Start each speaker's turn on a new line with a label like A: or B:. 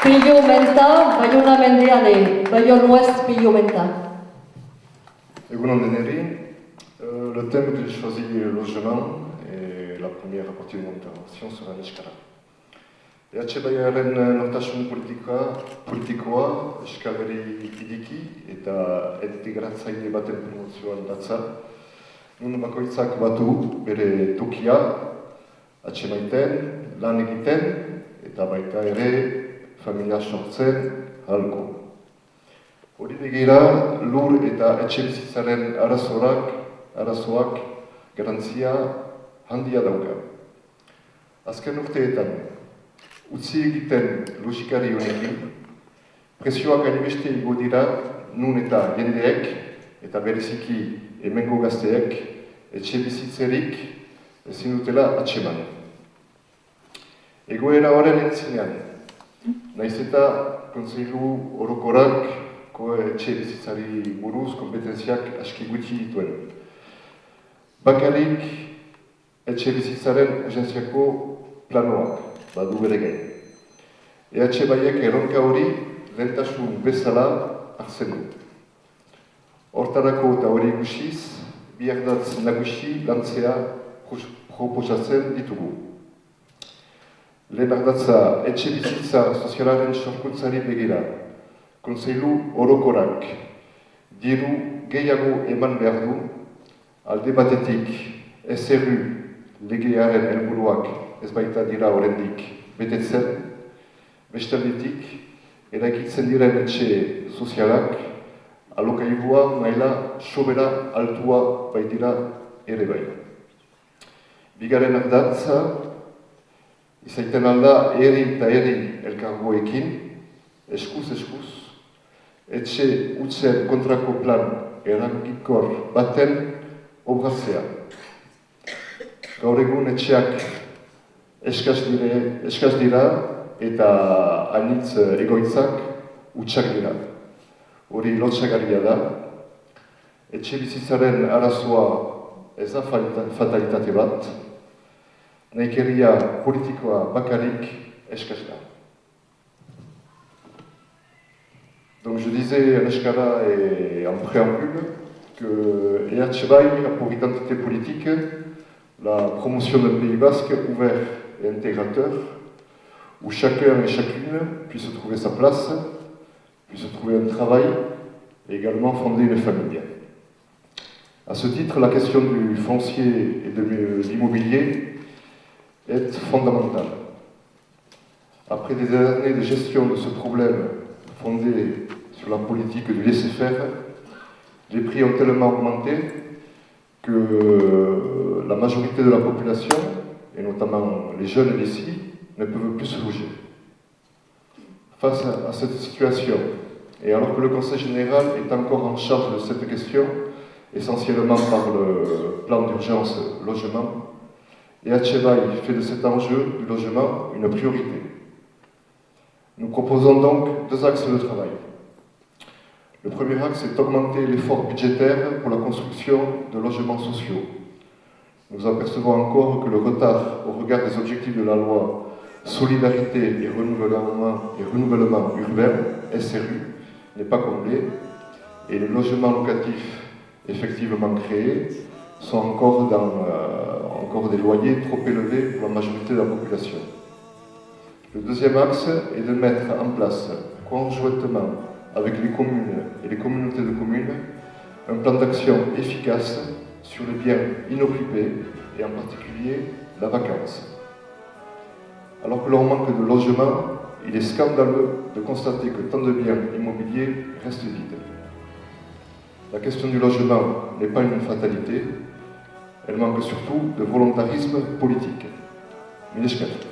A: Pillo Menta, Bayona Mendeale, Bayonne Ouest, Pillo Menta.
B: Egunon deneri, le thème que j'ai choisi est le logement, et la première partie de mon intervention sera Neskara. Baiaren nortasun politikoa, eskaberri idiki eta integratzaile baten promozioan datza. Nun bakoitzak batu bere tokia, maiten, lan egiten, eta baita ere familia sortzen halko. Hori begira, lur eta etxebizitzaren arazoak garantzia handia dauka. Azken urteetan, utzi egiten logikari honekin, presioak hainbeste igo dira nun eta jendeek, eta bereziki hemengo gazteek, etxebizitzerik ezin dutela atseman. Egoera horren entzinean, naiz eta Kontseilu Orokorrak etxebizitzari buruz kompetentziak aski gutxi dituen. Bakarrik etxebizitzaren urgentziako planoak badu bere gain. Baiek erronka hori lehentasun bezala hartzen du. Hortarako eta hori gusiz, bi ardatz nagusi lantzea proposatzen ditugu. Lehen ardatza etxebizitza sozialaren sorkuntzari begira, Kontseilu Orokorrak diru gehiago eman behar du, alde batetik SRU legearen helburuak ez baita dira oraindik betetzen, bestaldetik eraikitzen diren etxe sozialak alokairua maila sobera altua baitira ere bai. Bigarren ardatza izaiten alda herri eta herri elkargoekin, eskuz, etxe utzen kontrako plan eraginkor baten obratzea. Gaur egun etxeak eskaz dira eta anitz egoitzak utxak dira. Hori lotxagarria da. Etxe bizitzaren arazoa ez da fatalitate bat, nahikeria politikoa bakarik eskaz da. Donc je disais à Neskara et en préambule que EHBAI a pour identité politique la promotion d'un pays basque ouvert et intégrateur, où chacun et chacune puisse trouver sa place, puisse trouver un travail et également fonder une famille. À ce titre, la question du foncier et de l'immobilier est fondamentale. Après des années de gestion de ce problème fondé sur la politique du laisser-faire, les prix ont tellement augmenté que la majorité de la population, et notamment les jeunes d'ici, ne peuvent plus se loger. Face à cette situation, et alors que le Conseil général est encore en charge de cette question, essentiellement par le plan d'urgence logement, EHBAI fait de cet enjeu du logement une priorité. Nous proposons donc deux axes de travail. Le premier axe est d'augmenter l'effort budgétaire pour la construction de logements sociaux. Nous apercevons encore que le retard au regard des objectifs de la loi Solidarité et renouvellement urbain, SRU, n'est pas comblé et les logements locatifs effectivement créés sont encore des loyers trop élevés pour la majorité de la population. Le deuxième axe est de mettre en place, conjointement avec les communes et les communautés de communes, un plan d'action efficace sur les biens inoccupés et en particulier la vacance. Alors que l'on manque de logement, il est scandaleux de constater que tant de biens immobiliers restent vides. La question du logement n'est pas une fatalité, elle manque surtout de volontarisme politique. Mileshkat.